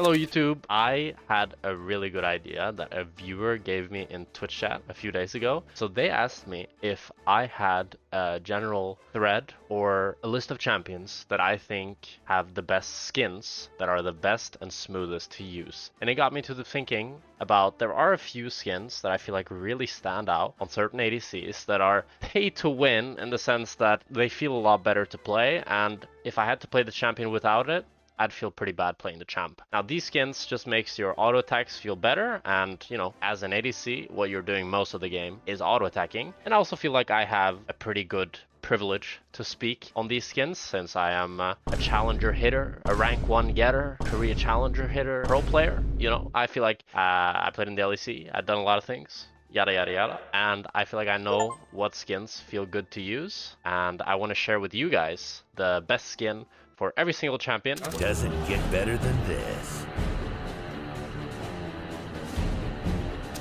Hello YouTube. I had a really good idea that a viewer gave me in Twitch chat a few days ago. So they asked me if I had a general thread or a list of champions that I think have the best skins, that are the best and smoothest to use. And it got me to the thinking about there are a few skins that I feel like really stand out on certain ADCs that are pay to win in the sense that they feel a lot better to play, and if I had to play the champion without it, I'd feel pretty bad playing the champ. Now these skins just makes your auto attacks feel better, and you know, as an ADC, what you're doing most of the game is auto attacking. And I also feel like I have a pretty good privilege to speak on these skins since I am a challenger hitter, a rank 1 getter, career challenger hitter, pro player. You know, I feel like I played in the LEC, I've done a lot of things. Yada yada yada, and I feel like I know what skins feel good to use, and I want to share with you guys the best skin for every single champion. Doesn't get better than this.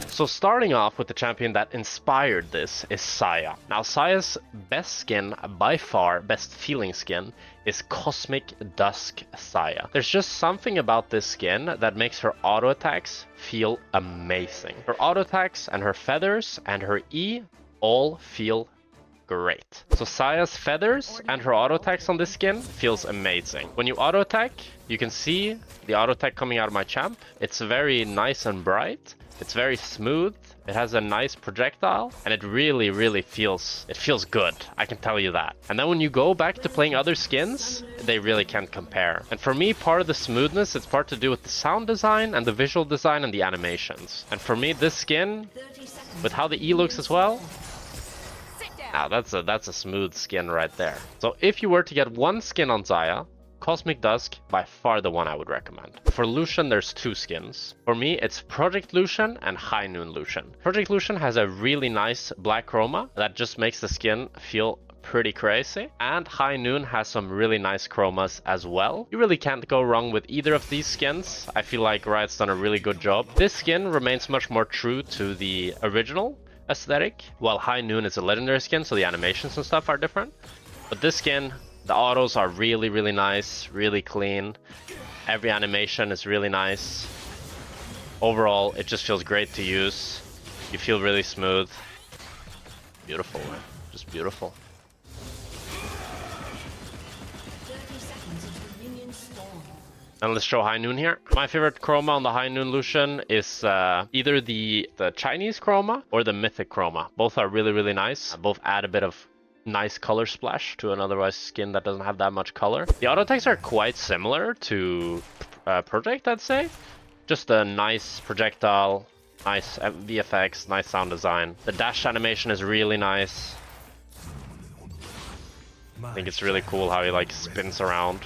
So starting off with the champion that inspired this is Xayah. Now Xayah's best skin, by far best feeling skin, is Cosmic Dusk Xayah. There's just something about this skin that makes her auto attacks feel amazing. Her auto attacks and her feathers and her E all feel great. So Xayah's feathers and her auto attacks on this skin feels amazing. When you auto attack, you can see the auto attack coming out of my champ. It's very nice and bright. It's very smooth. It has a nice projectile, and it really feels good. I can tell you that. And then when you go back to playing other skins, they really can't compare. And for me, part of the smoothness, it's part to do with the sound design and the visual design and the animations. And for me, this skin, with how the E looks as well, now that's a smooth skin right there. So if you were to get one skin on Xayah, Cosmic Dusk, by far the one I would recommend. For Lucian, there's two skins. For me, it's Project Lucian and High Noon Lucian. Project Lucian has a really nice black chroma that just makes the skin feel pretty crazy, and High Noon has some really nice chromas as well. You really can't go wrong with either of these skins. I feel like Riot's done a really good job. This skin remains much more true to the original aesthetic, while High Noon is a legendary skin, so the animations and stuff are different. But this skin, the autos are really nice, really clean. Every animation is really nice. Overall, it just feels great to use. You feel really smooth. Beautiful, man. Just beautiful. And let's show High Noon here. My favorite chroma on the High Noon Lucian is either the Chinese chroma or the Mythic chroma. Both are really nice. Both add a bit of nice color splash to an otherwise skin that doesn't have that much color. The auto attacks are quite similar to Project, I'd say. Just a nice projectile, nice VFX, nice sound design. The dash animation is really nice. I think it's really cool how he like spins around.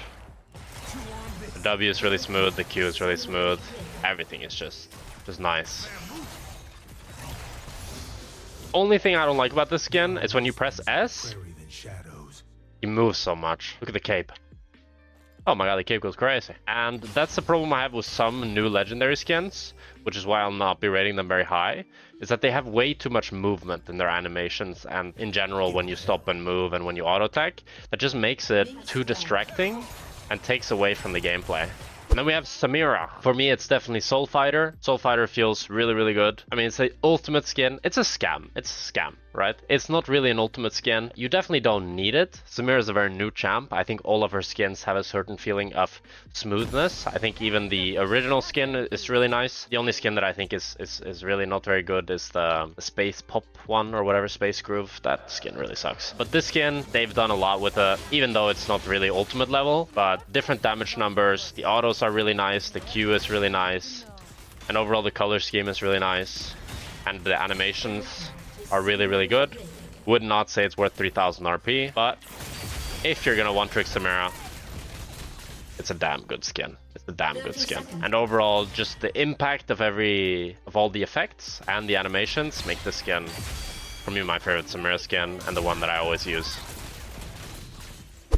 The W is really smooth, the Q is really smooth. Everything is just nice. Only thing I don't like about this skin is when you press S, he moves so much. Look at the cape. Oh my god, the cape goes crazy. And that's the problem I have with some new legendary skins, which is why I'll not be rating them very high, is that they have way too much movement in their animations and in general when you stop and move and when you auto attack. That just makes it too distracting and takes away from the gameplay. And then we have Samira. For me, it's definitely Soul Fighter. Soul Fighter feels really good. I mean, it's an ultimate skin. It's a scam. It's a scam, right? It's not really an ultimate skin. You definitely don't need it. Samira is a very new champ. I think all of her skins have a certain feeling of smoothness. I think even the original skin is really nice. The only skin that I think is really not very good is the Space Pop one or whatever, Space Groove. That skin really sucks. But this skin, they've done a lot with it, even though it's not really ultimate level, but different damage numbers. The autos are really nice. The Q is really nice. And overall, the color scheme is really nice. And the animations are really good. Would not say it's worth 3000 RP, but if you're gonna one-trick Samira, it's a damn good skin. It's a damn good skin. And overall, just the impact of all the effects and the animations make this skin, for me, my favorite Samira skin and the one that I always use.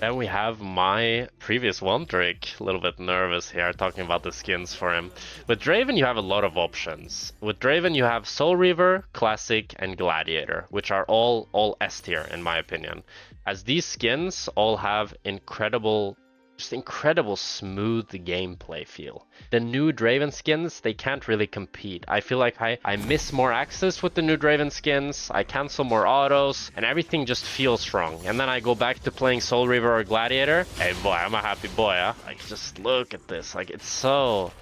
Then we have my previous one trick, a little bit nervous here talking about the skins for him. With Draven you have a lot of options. With Draven you have Soul Reaver, Classic and Gladiator, which are all S tier in my opinion. As these skins all have incredible Just incredible smooth gameplay feel. The new Draven skins, they can't really compete. I feel like I miss more access with the new Draven skins, I cancel more autos, and everything just feels wrong. And then I go back to playing Soul Reaver or Gladiator. Hey boy, I'm a happy boy, huh? Like, just look at this. Like, it's so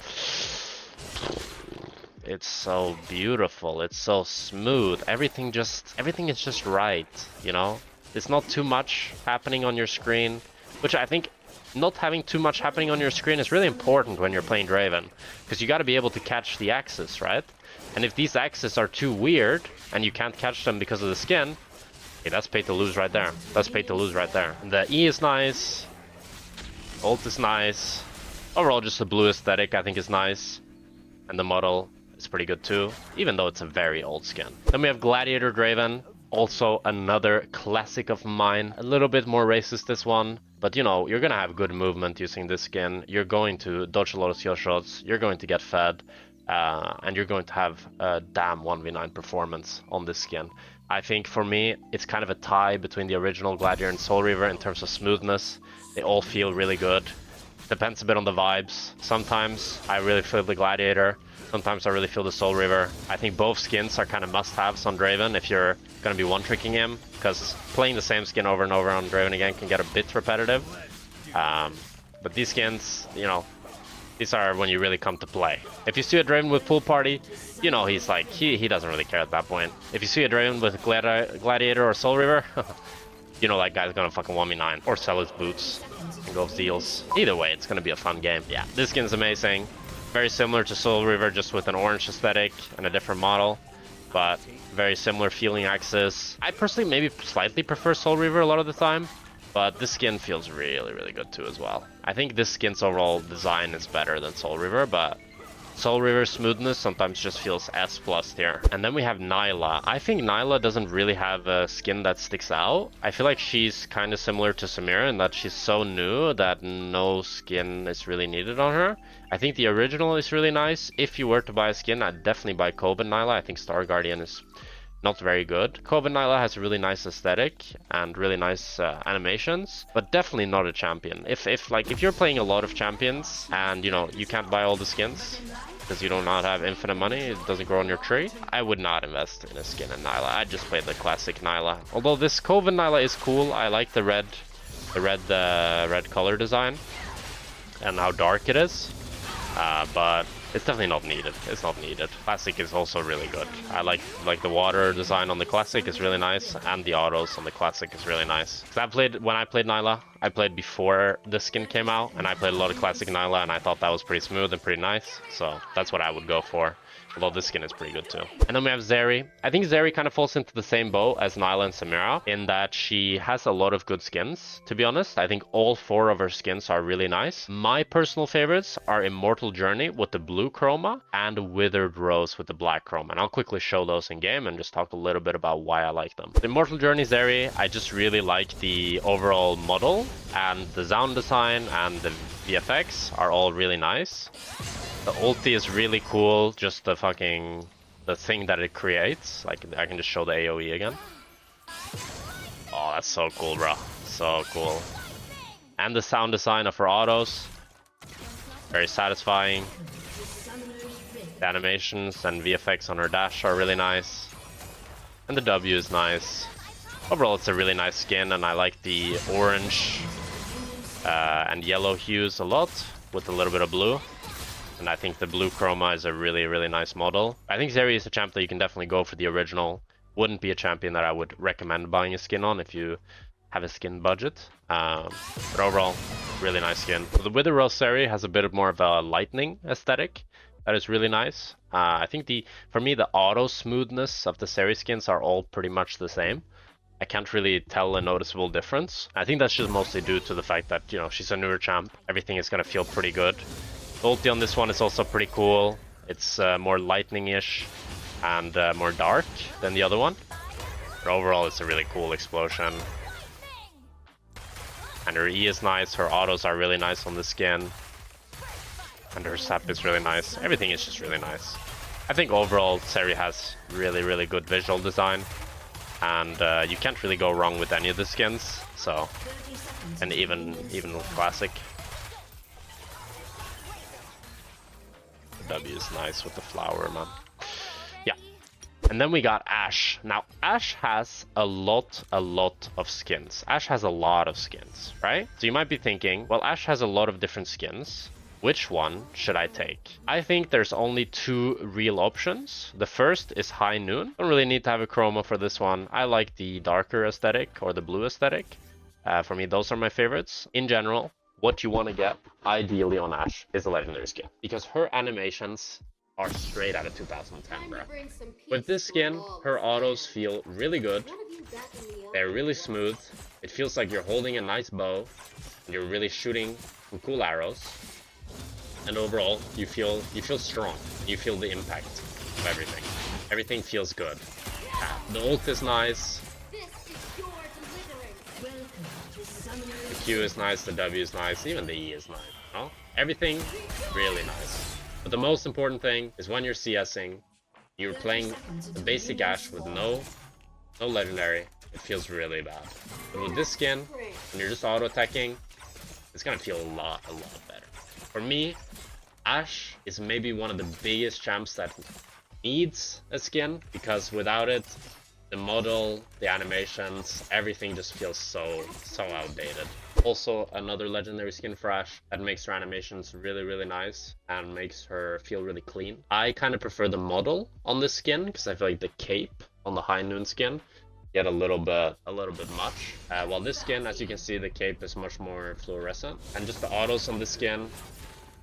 beautiful. It's so smooth. Everything is just right, you know? There's not too much happening on your screen, which I think not having too much happening on your screen is really important when you're playing Draven, because you got to be able to catch the axes, right? And if these axes are too weird and you can't catch them because of the skin, hey, that's pay to lose right there. That's pay to lose right there. And the E is nice, ult is nice. Overall, just the blue aesthetic I think is nice, and the model is pretty good too, even though it's a very old skin. Then we have Gladiator Draven, also another classic of mine. A little bit more racist, this one. But you know, you're gonna have good movement using this skin. You're going to dodge a lot of skill shots. You're going to get fed. And you're going to have a damn 1v9 performance on this skin. I think for me, it's kind of a tie between the original Gladiator and Soul Reaver in terms of smoothness. They all feel really good. Depends a bit on the vibes. Sometimes I really feel the Gladiator. Sometimes I really feel the Soul Reaver. I think both skins are kind of must-haves on Draven if you're going to be one-tricking him, because playing the same skin over and over on Draven again can get a bit repetitive. But these skins, you know, these are when you really come to play. If you see a Draven with Pool Party, you know he's like, he doesn't really care at that point. If you see a Draven with Gladiator or Soul Reaver, you know that guy's gonna fucking 1v9 or sell his boots and go deals. Either way, it's gonna be a fun game. Yeah, this skin's amazing. Very similar to Soul Reaver, just with an orange aesthetic and a different model, but very similar feeling axis. I personally maybe slightly prefer Soul Reaver a lot of the time, but this skin feels really, really good too as well. I think this skin's overall design is better than Soul Reaver, but Soul Reaver's smoothness sometimes just feels S+ here. And then we have Nilah. I think Nilah doesn't really have a skin that sticks out. I feel like she's kind of similar to Samira in that she's so new that no skin is really needed on her. I think the original is really nice. If you were to buy a skin, I'd definitely buy Kog'maw Nilah. I think Star Guardian is not very good. Kog'maw Nilah has a really nice aesthetic and really nice animations, but definitely not a champion. If you're playing a lot of champions and you know you can't buy all the skins because you do not have infinite money, it doesn't grow on your tree, I would not invest in a skin in Nilah. I'd just play the classic Nilah. Although this Kog'maw Nilah is cool, I like the red color design and how dark it is, but it's definitely not needed. It's not needed. Classic is also really good. I like the water design on the classic is really nice, and the autos on the classic is really nice. When I played Nilah, I played before the skin came out, and I played a lot of classic Nilah, and I thought that was pretty smooth and pretty nice. So that's what I would go for. Although this skin is pretty good too. And then we have Zeri. I think Zeri kind of falls into the same boat as Nilah and Samira in that she has a lot of good skins, to be honest. I think all 4 of her skins are really nice. My personal favorites are Immortal Journey with the blue chroma and Withered Rose with the black chroma. And I'll quickly show those in game and just talk a little bit about why I like them. The Immortal Journey Zeri, I just really like the overall model, and the sound design and the VFX are all really nice. The ulti is really cool, just the thing that it creates. Like, I can just show the AoE again. Oh, that's so cool, bro. So cool. And the sound design of her autos, very satisfying. The animations and VFX on her dash are really nice. And the W is nice. Overall, it's a really nice skin, and I like the orange and yellow hues a lot, with a little bit of blue. And I think the blue chroma is a really, really nice model. I think Zeri is a champ that you can definitely go for the original. Wouldn't be a champion that I would recommend buying a skin on if you have a skin budget. But overall, really nice skin. The Wither Rose Zeri has a bit more of a lightning aesthetic. That is really nice. I think for me, the auto smoothness of the Zeri skins are all pretty much the same. I can't really tell a noticeable difference. I think that's just mostly due to the fact that, you know, she's a newer champ. Everything is going to feel pretty good. The ulti on this one is also pretty cool. It's more lightning-ish and more dark than the other one. But overall, it's a really cool explosion. And her E is nice, her autos are really nice on the skin. And her sap is really nice. Everything is just really nice. I think overall, Zeri has really, really good visual design. And you can't really go wrong with any of the skins. So, and even with Classic. W is nice with the flower, man. Yeah. And then we got Ashe. Now, Ashe has a lot of skins. Ashe has a lot of skins, right? So you might be thinking, well, Ashe has a lot of different skins. Which one should I take? I think there's only two real options. The first is High Noon. Don't really need to have a chroma for this one. I like the darker aesthetic or the blue aesthetic. For me, those are my favorites. In general, what you want to get, ideally on Ashe, is a legendary skin. Because her animations are straight out of 2010, bro. With this skin, her autos feel really good. They're really smooth. It feels like you're holding a nice bow. And you're really shooting some cool arrows. And overall, you feel strong. You feel the impact of everything. Everything feels good. The ult is nice. The Q is nice, the W is nice, even the E is nice. You know? Everything really nice. But the most important thing is when you're CSing, you're playing the basic Ashe with no legendary, it feels really bad. But with this skin, when you're just auto-attacking, it's gonna feel a lot better. For me, Ashe is maybe one of the biggest champs that needs a skin, because without it, the model, the animations, everything just feels so outdated. Also, another legendary skin for Ashe that makes her animations really nice and makes her feel really clean. I kind of prefer the model on this skin because I feel like the cape on the High Noon skin get a little bit much. While this skin, as you can see, the cape is much more fluorescent, and just the autos on this skin,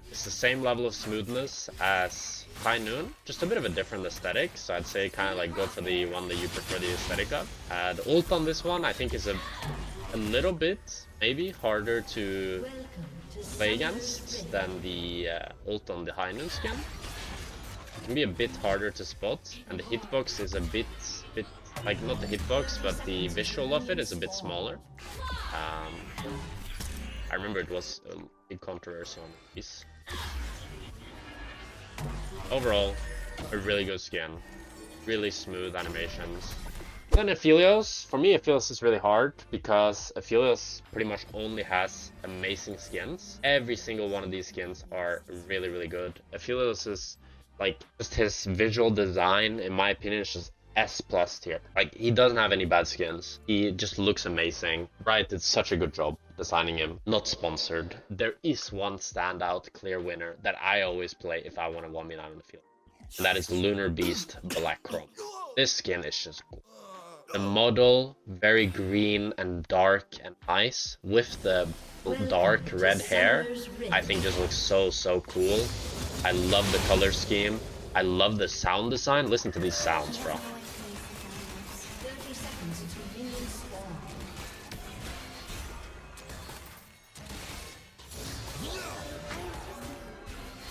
it's the same level of smoothness as High Noon, just a bit of a different aesthetic, so I'd say kind of like go for the one that you prefer the aesthetic of. The ult on this one I think is a little bit maybe harder to play against than the ult on the High Noon skin. It can be a bit harder to spot, and the hitbox is a bit like, not the hitbox, but the visual of it is a bit smaller. I remember it was a big controversy on this. Overall, a really good skin. Really smooth animations. Then Aphelios. For me, Aphelios is really hard because Aphelios pretty much only has amazing skins. Every single one of these skins are really good. Aphelios is like, just his visual design, in my opinion, is just S+ tier. Like, he doesn't have any bad skins. He just looks amazing. Riot did such a good job designing him. Not sponsored. There is one standout clear winner that I always play if I want to 1v9 on the field. And that is Lunar Beast Black Chrome. This skin is just cool. The model, very green and dark and nice, with the dark red hair, I think just looks so cool. I love the color scheme. I love the sound design. Listen to these sounds, bro.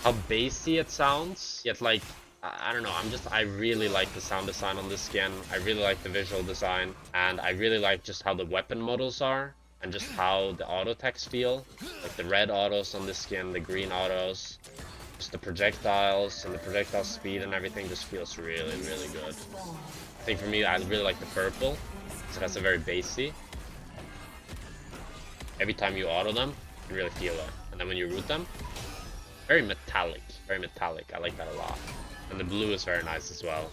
How bassy it sounds, yet like, I don't know, I really like the sound design on this skin. I really like the visual design, and I really like just how the weapon models are, and just how the auto attacks feel. Like the red autos on this skin, the green autos, just the projectiles and the projectile speed and everything just feels really good. I think for me, I really like the purple, so that's a very bassy. Every time you auto them, you really feel it. And then when you root them, very metallic, I like that a lot. And the blue is very nice as well.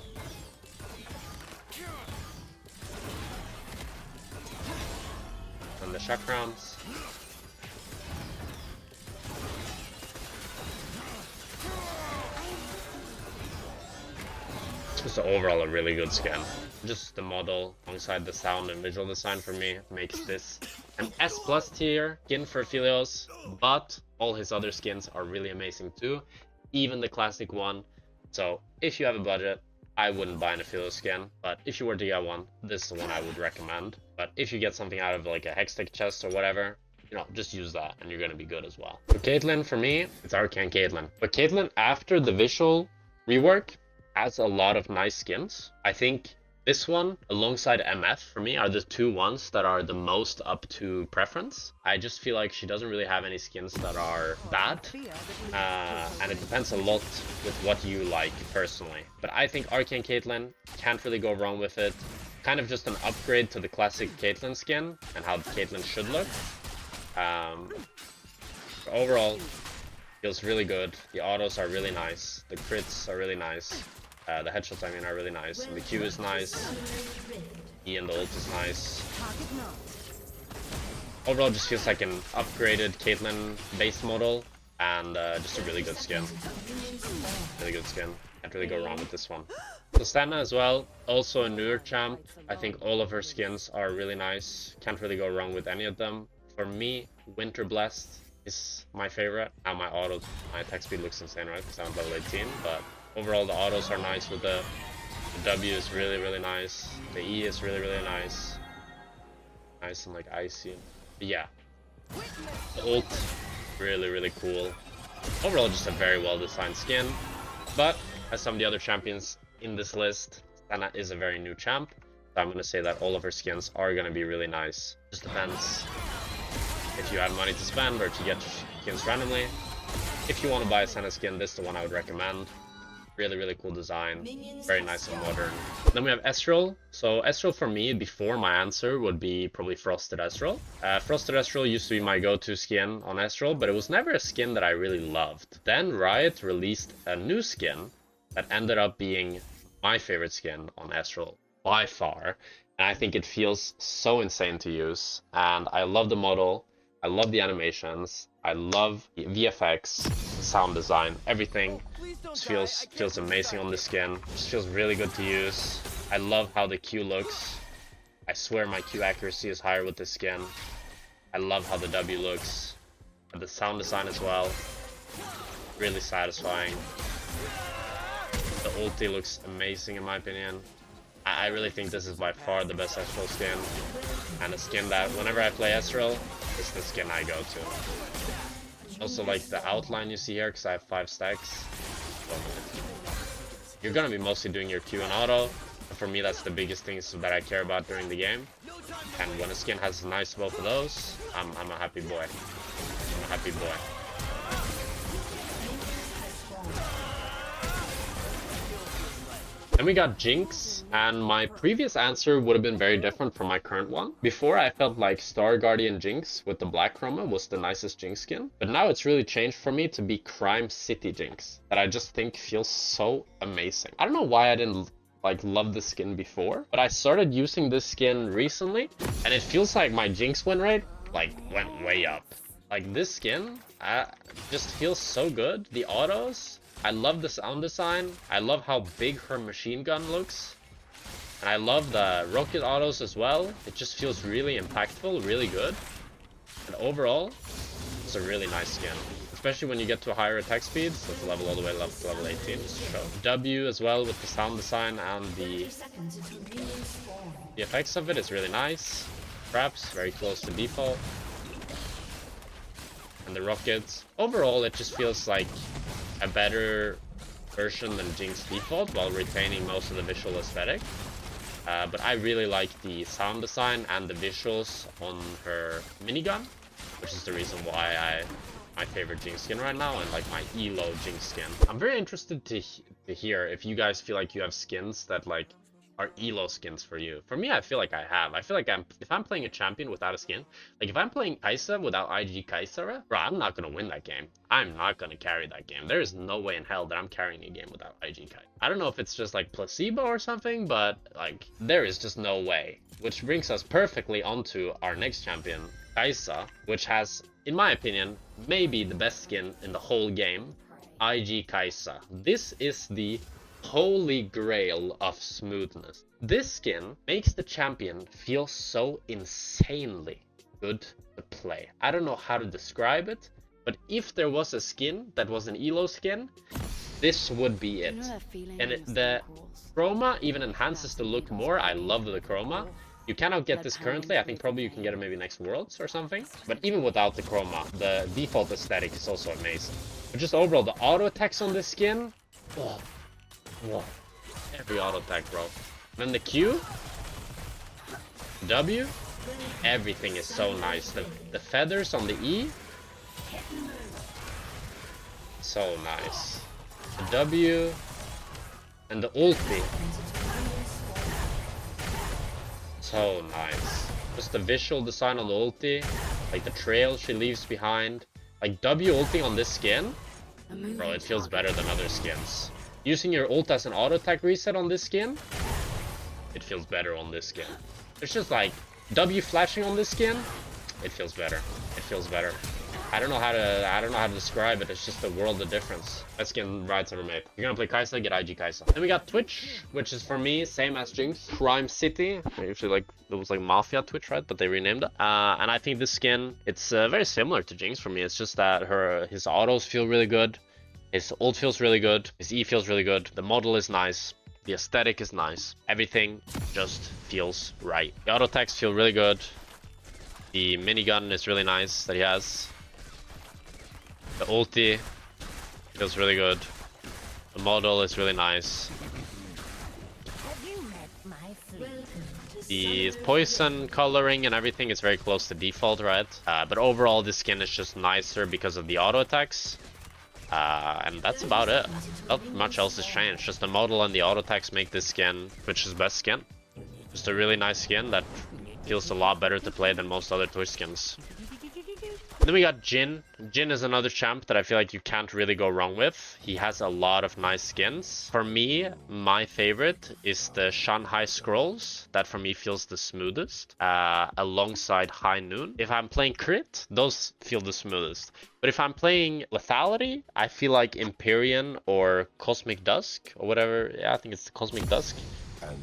And the chakrams. Just overall a really good skin. Just the model alongside the sound and visual design for me makes this an S+ tier skin for Aphelios, but all his other skins are really amazing too, even the classic one. So if you have a budget, I wouldn't buy an Aphelios skin, but if you were to get one, this is the one I would recommend. But if you get something out of like a Hextech chest or whatever, you know, just use that and you're gonna be good as well. For Caitlyn, for me, it's Arcane Caitlyn. But Caitlyn, after the visual rework, has a lot of nice skins. I think this one, alongside MF, for me, are the two ones that are the most up to preference. I just feel like she doesn't really have any skins that are bad. And it depends a lot with what you like, personally. But I think Arcane Caitlyn, can't really go wrong with it. Kind of just an upgrade to the classic Caitlyn skin, and how Caitlyn should look. Overall, Feels really good. The autos are really nice. The crits are really nice. The headshots, I mean, are really nice. And the Q is nice. E and the ult is nice. Overall, just feels like an upgraded Caitlyn base model. And just a really good skin. Really good skin. Can't really go wrong with this one. Tristana as well, also a newer champ. I think all of her skins are really nice. Can't really go wrong with any of them. For me, Winter Blessed is my favorite. Now my attack speed looks insane, right? Because I'm level 18, but overall the autos are nice with the W is really, really nice. The E is really, really nice. Nice and like icy. But yeah. The ult, really, really cool. Overall just a very well designed skin. But as some of the other champions in this list, Senna is a very new champ. So I'm gonna say that all of her skins are gonna be really nice. Just depends if you have money to spend or to get skins randomly. If you want to buy a Senna skin, this is the one I would recommend. Really, really cool design. Very nice and modern. Then we have Ezreal. So Ezreal for me, before my answer, would be probably Frosted Ezreal. Frosted Ezreal used to be my go-to skin on Ezreal, but it was never a skin that I really loved. Then Riot released a new skin that ended up being my favorite skin on Ezreal by far. And I think it feels so insane to use. And I love the model. I love the animations. I love the VFX, the sound design, everything. Just feels amazing on the skin. Just feels really good to use. I love how the Q looks. I swear my Q accuracy is higher with this skin. I love how the W looks. And the sound design as well. Really satisfying. The ulti looks amazing in my opinion. I really think this is by far the best Ezreal skin. And a skin that whenever I play Ezreal, is the skin I go to. Also like the outline you see here, because I have 5 stacks. You're gonna be mostly doing your Q and auto. For me, that's the biggest things that I care about during the game. And when a skin has nice both of those, I'm a happy boy. I'm a happy boy. Then we got Jinx, and my previous answer would have been very different from my current one. Before, I felt like Star Guardian Jinx with the black chroma was the nicest Jinx skin, but now it's really changed for me to be Crime City Jinx, that I just think feels so amazing. I don't know why I didn't like love the skin before, but I started using this skin recently, and it feels like my Jinx win rate like went way up. Like this skin just feels so good. The autos, I love the sound design. I love how big her machine gun looks. And I love the rocket autos as well. It just feels really impactful, really good. And overall, it's a really nice skin. Especially when you get to higher attack speeds. So it's level all the way up to level 18, just to show. W as well with the sound design and the effects of it is really nice. Traps, very close to default. And the rockets. Overall, it just feels like a better version than Jinx default while retaining most of the visual aesthetic. But I really like the sound design and the visuals on her minigun, which is the reason why my favorite Jinx skin right now and like my ELO Jinx skin. I'm very interested to hear if you guys feel like you have skins that like are ELO skins for you. For me, I feel like I have. I feel like if I'm playing a champion without a skin, like if I'm playing Kai'Sa without IG Kai'Sa, bro, I'm not gonna win that game. I'm not gonna carry that game. There is no way in hell that I'm carrying a game without IG Kai'Sa. I don't know if it's just like placebo or something, but like there is just no way. Which brings us perfectly onto our next champion, Kai'Sa, which has, in my opinion, maybe the best skin in the whole game, IG Kai'Sa. This is the holy grail of smoothness. This skin makes the champion feel so insanely good to play. I don't know how to describe it, but if there was a skin that was an ELO skin, this would be it. And the chroma even enhances the look more. I love the chroma. You cannot get this currently. I think probably you can get it maybe next Worlds or something. But even without the chroma, the default aesthetic is also amazing. But just overall, the auto attacks on this skin, oh, whoa. Every auto attack, bro. Then the Q, W, everything is so nice. The feathers on the E, so nice. The W and the ulti, so nice. Just the visual design on the ulti, like the trail she leaves behind. Like W ulting on this skin Bro, it feels better than other skins. Using your ult as an auto attack reset on this skin, it feels better on this skin. It's just like W flashing on this skin, it feels better. It feels better. I don't know how to describe it. It's just a world of difference. Best skin Riot's ever made. You're gonna play Kai'Sa, get IG Kai'Sa. Then we got Twitch, which is for me same as Jinx, Crime City. Usually like it was like Mafia Twitch, right? But they renamed it. And I think this skin, it's very similar to Jinx for me. It's just that his autos feel really good, his ult feels really good, his E feels really good. The model is nice. The aesthetic is nice. Everything just feels right. The auto attacks feel really good. The minigun is really nice that he has. The ulti feels really good. The model is really nice. The poison coloring and everything is very close to default, right? But overall, this skin is just nicer because of the auto attacks. And that's about it. Not much else has changed. Just the model and the auto attacks make this skin Twitch's best skin. Just a really nice skin that feels a lot better to play than most other Twitch skins. Then we got Jhin. Jhin is another champ that I feel like you can't really go wrong with. He has a lot of nice skins. For me, my favorite is the Shanghai Scrolls. That for me feels the smoothest. Alongside High Noon. If I'm playing Crit, those feel the smoothest. But if I'm playing Lethality, I feel like Empyrean or Cosmic Dusk or whatever. Yeah, I think it's the Cosmic Dusk.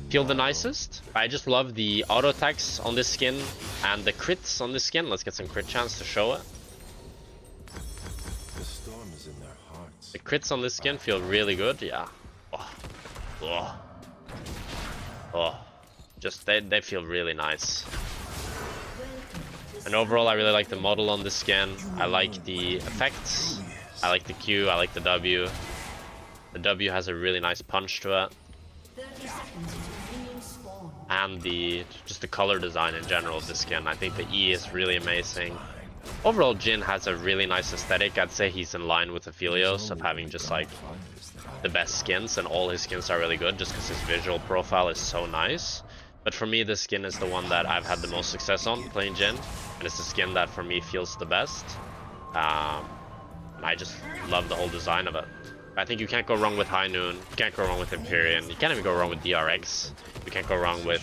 Feel the nicest. I just love the auto attacks on this skin and the crits on this skin. Let's get some crit chance to show it. The storm is in their hearts. The crits on this skin feel really good. Yeah. Just they feel really nice. And overall, I really like the model on this skin. I like the effects. I like the Q. I like the W. The W has a really nice punch to it. And just the color design in general of the skin. I think the E is really amazing. Overall, Jhin has a really nice aesthetic. I'd say he's in line with Aphelios of having just like the best skins, and all his skins are really good just because his visual profile is so nice. But for me, this skin is the one that I've had the most success on playing Jhin, and it's the skin that for me feels the best. And I just love the whole design of it. I think you can't go wrong with High Noon. You can't go wrong with Empyrean. You can't even go wrong with DRX. You can't go wrong with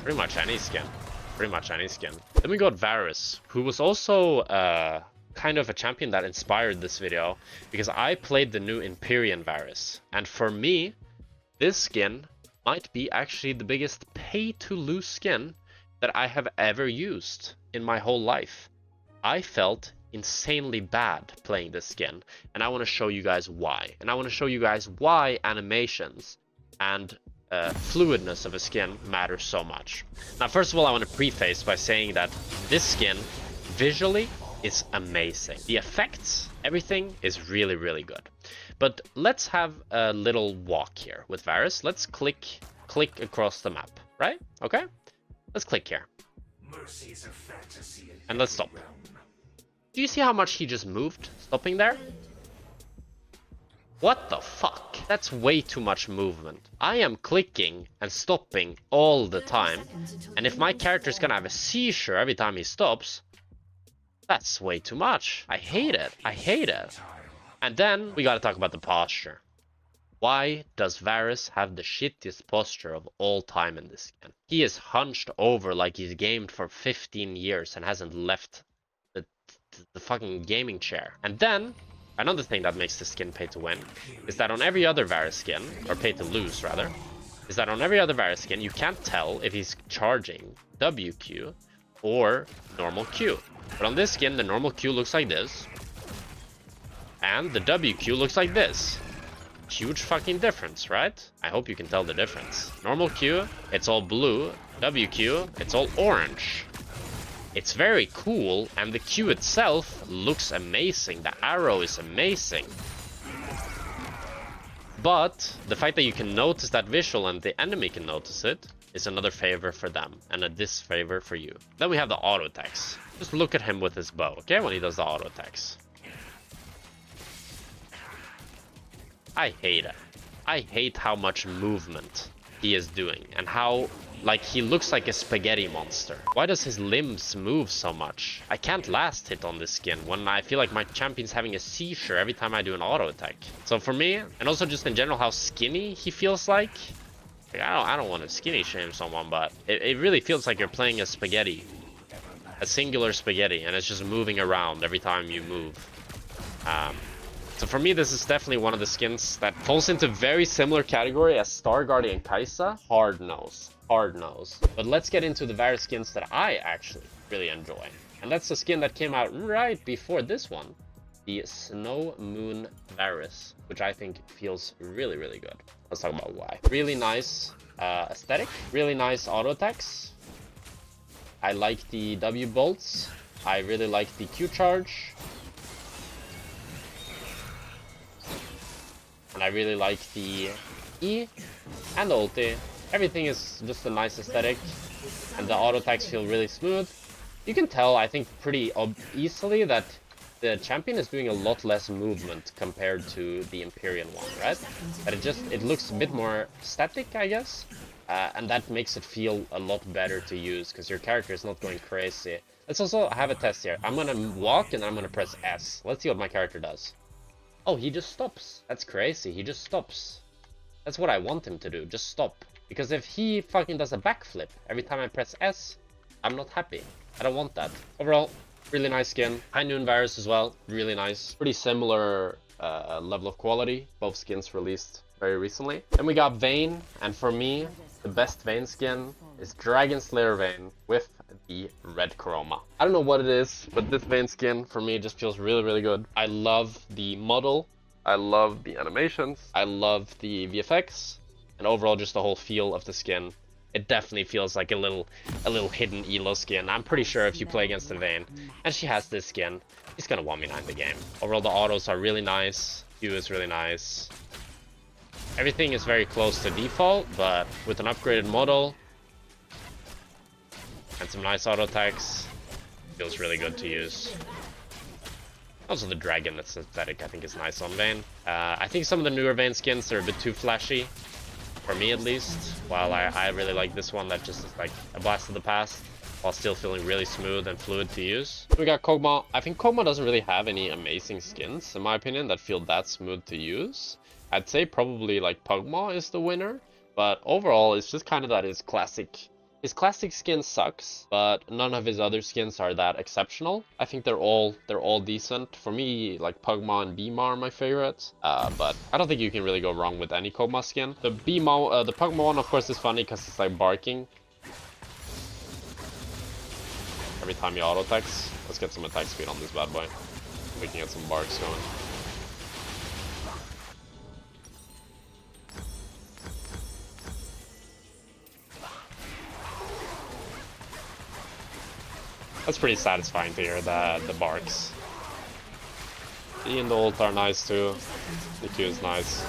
pretty much any skin. Pretty much any skin. Then we got Varus, who was also kind of a champion that inspired this video, because I played the new Empyrean Varus. And for me, this skin might be actually the biggest pay-to-lose skin that I have ever used in my whole life. I felt insanely bad playing this skin, and I want to show you guys why. And I want to show you guys why animations and fluidness of a skin matters so much. Now, first of all, I want to preface by saying that this skin visually is amazing. The effects, everything is really, really good. But let's have a little walk here with Varus. Let's click across the map, right? Okay, let's click here, and let's stop. Do you see how much he just moved, stopping there? What the fuck? That's way too much movement. I am clicking and stopping all the time, and if my character's gonna have a seizure every time he stops, that's way too much. I hate it. I hate it. And then we gotta talk about the posture. Why does Varus have the shittiest posture of all time in this skin? He is hunched over like he's gamed for 15 years and hasn't left the fucking gaming chair. And then another thing that makes the skin pay to win is that on every other Varus skin, or pay to lose rather, is that on every other Varus skin you can't tell if he's charging WQ or normal Q. But on this skin, the normal Q looks like this, and the WQ looks like this. Huge fucking difference, right? I hope you can tell the difference. Normal Q, it's all blue. WQ, it's all orange. It's very cool, and the Q itself looks amazing. The arrow is amazing. But the fact that you can notice that visual and the enemy can notice it is another favor for them and a disfavor for you. Then we have the auto attacks. Just look at him with his bow, okay? When he does the auto attacks. I hate it. I hate how much movement he is doing and how like he looks like a spaghetti monster. Why does his limbs move so much? I can't last hit on this skin when I feel like my champion's having a seizure every time I do an auto attack. So for me, and also just in general how skinny he feels like I don't want to skinny shame someone, but it really feels like you're playing a spaghetti. A singular spaghetti, and it's just moving around every time you move. So for me, this is definitely one of the skins that falls into very similar category as Star Guardian Kai'Sa. Hard nose. Hard nose. But let's get into the Varus skins that I actually really enjoy. And that's the skin that came out right before this one. The Snow Moon Varus, which I think feels really, really good. Let's talk about why. Really nice aesthetic. Really nice auto attacks. I like the W bolts. I really like the Q charge. And I really like the E and the ulti. Everything is just a nice aesthetic. And the auto attacks feel really smooth. You can tell, I think, pretty easily that the champion is doing a lot less movement compared to the Empyrean one, right? But it looks a bit more static, I guess. And that makes it feel a lot better to use because your character is not going crazy. Let's also have a test here. I'm gonna walk and I'm gonna press S. Let's see what my character does. Oh, he just stops. That's crazy. He just stops. That's what I want him to do. Just stop. Because if he fucking does a backflip every time I press S, I'm not happy. I don't want that. Overall, really nice skin. High Noon Varus as well. Really nice. Pretty similar level of quality. Both skins released very recently. Then we got Vayne. And for me, the best Vayne skin is Dragon Slayer Vayne with the red chroma. I don't know what it is, but this Vayne skin for me just feels really, really good. I love the model. I love the animations. I love the VFX. And overall, just the whole feel of the skin. It definitely feels like a little hidden elo skin. I'm pretty sure if you play against the Vayne and she has this skin, she's gonna 1v9 the game. Overall, the autos are really nice. Q is really nice. Everything is very close to default, but with an upgraded model and some nice auto attacks, feels really good to use. Also the dragon aesthetic I think is nice on Vayne. I think some of the newer Vayne skins are a bit too flashy, for me at least, while I really like this one that just is like a blast of the past, while still feeling really smooth and fluid to use. We got Kog'Maw. I think Kog'Maw doesn't really have any amazing skins, in my opinion, that feel that smooth to use. I'd say probably like Kog'Maw is the winner, but overall it's just kind of that his classic skin sucks, but none of his other skins are that exceptional. I think they're all decent. For me, like Kog'Maw and Kog'Maw are my favorites, but I don't think you can really go wrong with any Kog'Maw skin. The Kog'Maw one of course is funny because it's like barking every time you auto attacks. Let's get some attack speed on this bad boy. We can get some barks going. That's pretty satisfying to hear the barks. The E and the ult are nice too. The Q is nice.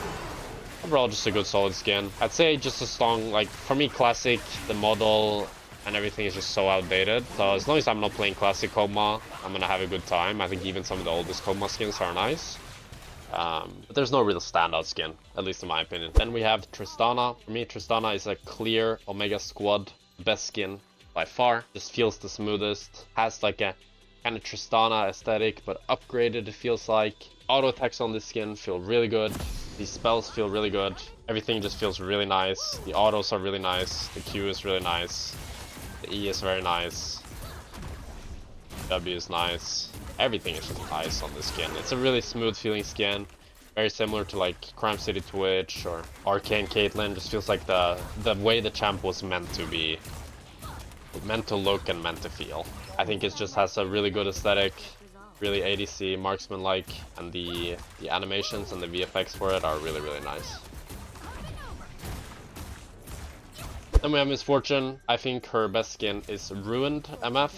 Overall, just a good solid skin. I'd say just a strong, like, for me, classic, the model and everything is just so outdated. So as long as I'm not playing classic Kog'Maw, I'm gonna have a good time. I think even some of the oldest Kog'Maw skins are nice. But there's no real standout skin, at least in my opinion. Then we have Tristana. For me, Tristana is a clear Omega Squad best skin by far. Just feels the smoothest. Has like a kind of Tristana aesthetic, but upgraded it feels like. Auto attacks on this skin feel really good. These spells feel really good. Everything just feels really nice. The autos are really nice. The Q is really nice. The E is very nice. W is nice. Everything is just nice on this skin. It's a really smooth feeling skin. Very similar to like Crime City Twitch or Arcane Caitlyn. Just feels like the way the champ was meant to be. Meant to look and meant to feel. I think it just has a really good aesthetic, really ADC marksman-like, and the animations and the VFX for it are really, really nice. Then we have Misfortune. I think her best skin is Ruined MF.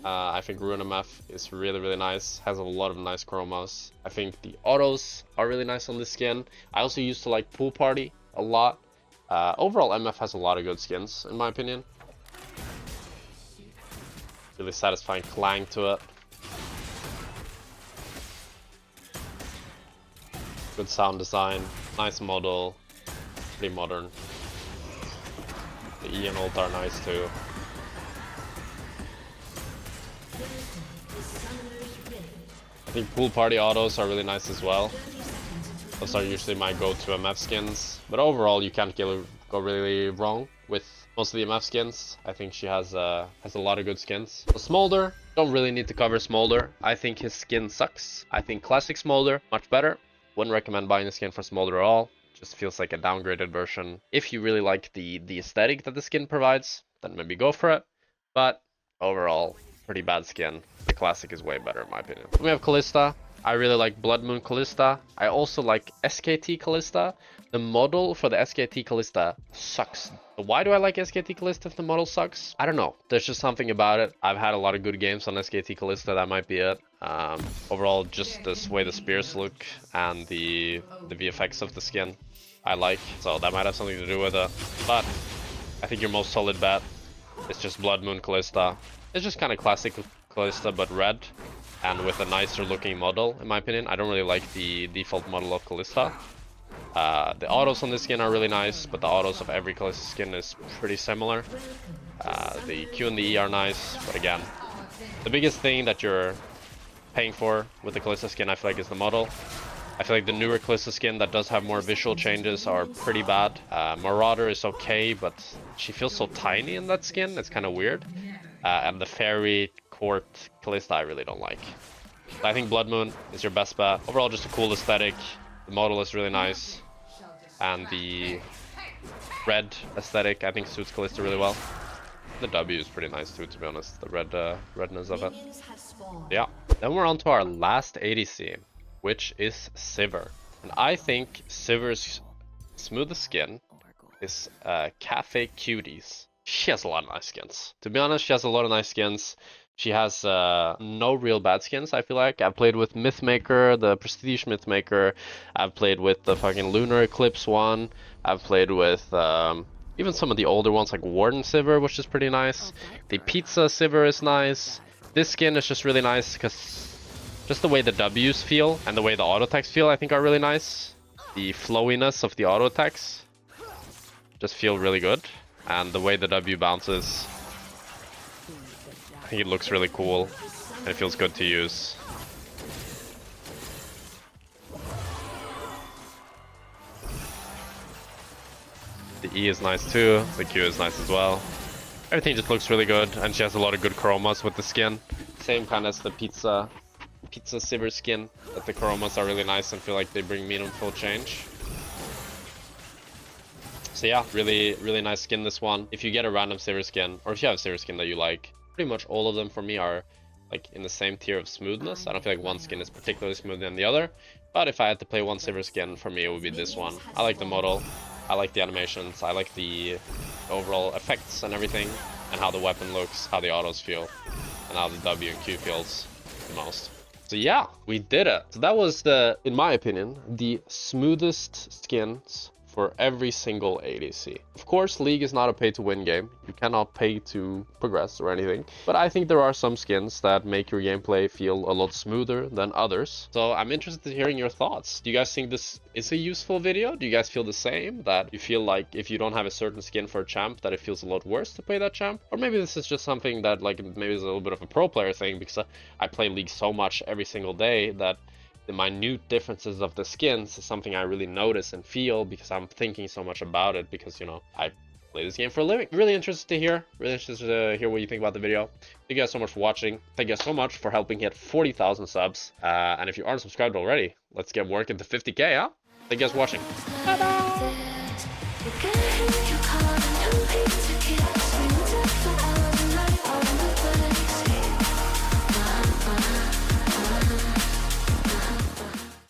I think Ruined MF is really, really nice. Has a lot of nice chromas. I think the autos are really nice on this skin. I also used to like Pool Party a lot. Overall, MF has a lot of good skins, in my opinion. Really satisfying clang to it. Good sound design, nice model, pretty modern. The E and ult are nice too. I think pool party autos are really nice as well. Those are usually my go-to MF skins. But overall, you can't go really wrong with most of the MF skins. I think she has a lot of good skins. So Smolder, don't really need to cover Smolder. I think his skin sucks. I think classic Smolder, much better. Wouldn't recommend buying the skin for Smolder at all. Just feels like a downgraded version. If you really like the aesthetic that the skin provides, then maybe go for it. But overall, pretty bad skin. The classic is way better in my opinion. We have Kalista. I really like Blood Moon Kalista. I also like SKT Kalista. The model for the SKT Kalista sucks. Why do I like SKT Kalista if the model sucks? I don't know. There's just something about it. I've had a lot of good games on SKT Kalista. That might be it. Overall, just this way the spears look and the VFX of the skin I like. So that might have something to do with it. But I think your most solid bet is just Blood Moon Kalista. It's just kind of classic Kalista, but red. And with a nicer looking model, in my opinion. I don't really like the default model of Kalista. The autos on this skin are really nice, but the autos of every Kalista skin is pretty similar. The Q and the E are nice, but again, the biggest thing that you're paying for with the Kalista skin, I feel like, is the model. I feel like the newer Kalista skin that does have more visual changes are pretty bad. Marauder is okay, but she feels so tiny in that skin, it's kind of weird. And the Fairy Court Kalista I really don't like. So I think Blood Moon is your best bet. Overall, just a cool aesthetic. The model is really nice. And the red aesthetic I think suits Kalista really well. The W is pretty nice too, to be honest. The redness of it. Yeah. Then we're on to our last ADC, which is Sivir. And I think Sivir's smoothest skin is Cafe Cuties. She has a lot of nice skins. To be honest, she has a lot of nice skins. She has no real bad skins, I feel like. I've played with Mythmaker, the Prestige Mythmaker. I've played with the fucking Lunar Eclipse one. I've played with even some of the older ones like Warden Sivir, which is pretty nice. The Pizza Sivir is nice. This skin is just really nice because just the way the W's feel and the way the auto attacks feel, I think, are really nice. The flowiness of the auto attacks just feel really good. And the way the W bounces, I think it looks really cool and it feels good to use. The E is nice too, the Q is nice as well. Everything just looks really good, and she has a lot of good chromas with the skin. Same kind of as the Pizza Sivir skin, that the chromas are really nice and feel like they bring meaningful change. So yeah, really nice skin, this one. If you get a random Sivir skin, or if you have a Sivir skin that you like, pretty much all of them for me are like in the same tier of smoothness. I don't feel like one skin is particularly smooth than the other, but if I had to play one Sivir skin, for me it would be this one. I like the model, I like the animations, I like the overall effects and everything, and how the weapon looks, how the autos feel, and how the W and Q feels the most. So yeah, we did it. So that was in my opinion, the smoothest skins for every single ADC. Of course, League is not a pay-to-win game. You cannot pay to progress or anything. But I think there are some skins that make your gameplay feel a lot smoother than others. So I'm interested in hearing your thoughts. Do you guys think this is a useful video? Do you guys feel the same? That you feel like if you don't have a certain skin for a champ, that it feels a lot worse to play that champ? Or maybe this is just something that like maybe is a little bit of a pro player thing, because I play League so much every single day that the minute differences of the skins is something I really notice and feel because I'm thinking so much about it, because, you know, I play this game for a living. Really interested to hear what you think about the video. Thank you guys so much for watching. Thank you guys so much for helping hit 40,000 subs. And if you aren't subscribed already, let's get working to 50k, huh? Thank you guys for watching. Bye-bye!